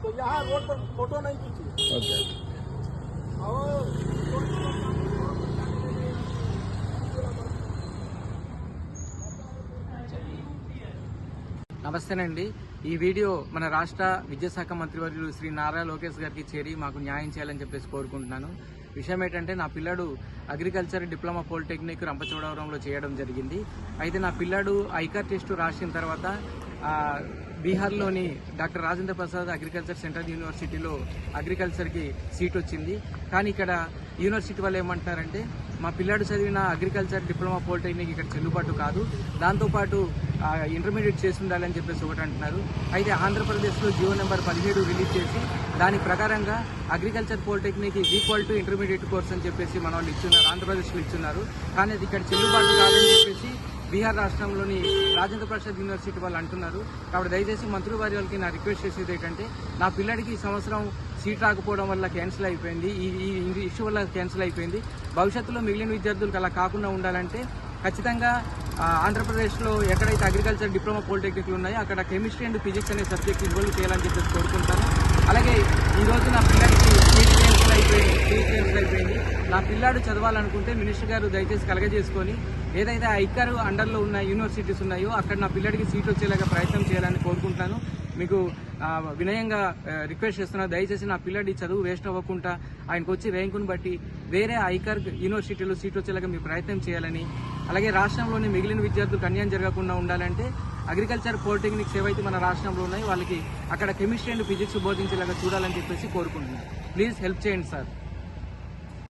तो यहाँ रोड पर फोटो नहीं खींची। ఓకే నమస్తేనండి. ఈ వీడియో మన రాష్ట్ర విద్యాశాఖ మంత్రివర్యులు శ్రీ నారా లోకేష్ గారికి చేరి మాకు న్యాయం చేయాలని చెప్పేసి కోరుకుంటున్నాను. విషయం ఏంటంటే నా పిల్లాడు అగ్రికల్చర్ డిప్లొమా పాలిటెక్నిక్ రంపచోడవరంలో చేయడం జరిగింది. అయితే నా పిల్లాడు ఐకార్ టెస్ట్ రాసిన తర్వాత బీహార్లోని doctor Rajendra Prasad agriculture central యూనివర్సిటీలో అగ్రికల్చర్కి సీట్ వచ్చింది. కానీ ఇక్కడ యూనివర్సిటీ వాళ్ళు ఏమంటున్నారంటే మా పిల్లాడు చదివిన అగ్రికల్చర్ డిప్లొమా పాలిటెక్నిక్ ఇక్కడ చెల్లుబాటు కాదు, దాంతోపాటు ఇంటర్మీడియట్ చేసి ఉండాలని చెప్పేసి ఒకటి అంటున్నారు. అయితే ఆంధ్రప్రదేశ్లో జియో నెంబర్ 17 రిలీజ్ చేసి దాని ప్రకారంగా agriculture polytechnic is equal to intermediate course అని చెప్పేసి మన వాళ్ళు ఇచ్చున్నారు, ఆంధ్రప్రదేశ్లో ఇచ్చున్నారు. కానీ అది ఇక్కడ చెల్లుబాటు కాదని చెప్పేసి బీహార్ రాష్ట్రంలోని రాజేంద్ర ప్రసాద్ యూనివర్సిటీ వాళ్ళు అంటున్నారు. కాబట్టి దయచేసి మంత్రి వారి వాళ్ళకి నా రిక్వెస్ట్ చేసేది ఏంటంటే నా పిల్లడికి ఈ సంవత్సరం సీట్ రాకపోవడం వల్ల క్యాన్సిల్ అయిపోయింది, ఈ ఇష్యూ వల్ల క్యాన్సిల్ అయిపోయింది. భవిష్యత్తులో మిగిలిన విద్యార్థులకు అలా కాకుండా ఉండాలంటే ఖచ్చితంగా ఆంధ్రప్రదేశ్లో ఎక్కడైతే అగ్రికల్చర్ డిప్లొమా పాలిటెక్నిక్లు ఉన్నాయో అక్కడ కెమిస్ట్రీ అండ్ ఫిజిక్స్ అనే సబ్జెక్ట్ ఇన్వాల్వ్ చేయాలని చెప్పేసి కోరుకుంటాను. అలాగే ఈరోజు నా పిల్లడికి సీట్ క్యాన్సిల్ అయిపోయింది. నా పిల్లాడు చదవాలనుకుంటే మినిస్టర్ గారు దయచేసి కలగజేసుకొని ఏదైతే ఐకార్ అండర్లో ఉన్న యూనివర్సిటీస్ ఉన్నాయో అక్కడ నా పిల్లడికి సీట్ వచ్చేలాగా ప్రయత్నం చేయాలని కోరుకుంటున్నాను. మీకు వినయంగా రిక్వెస్ట్ చేస్తున్నా, దయచేసి నా పిల్లడి చదువు వేస్ట్ అవ్వకుండా ఆయనకు వచ్చి ర్యాంకును బట్టి వేరే ఐకార్ యూనివర్సిటీలో సీట్ వచ్చేలాగా మీరు ప్రయత్నం చేయాలని, అలాగే రాష్ట్రంలోని మిగిలిన విద్యార్థులకు అన్యాయం జరగకుండా ఉండాలంటే అగ్రికల్చర్ పాలిటెక్నిక్స్ ఏవైతే మన రాష్ట్రంలో ఉన్నాయో వాళ్ళకి అక్కడ కెమిస్ట్రీ అండ్ ఫిజిక్స్ బోధించేలాగా చూడాలని చెప్పేసి కోరుకుంటున్నాను. ప్లీజ్ హెల్ప్ చేయండి సార్.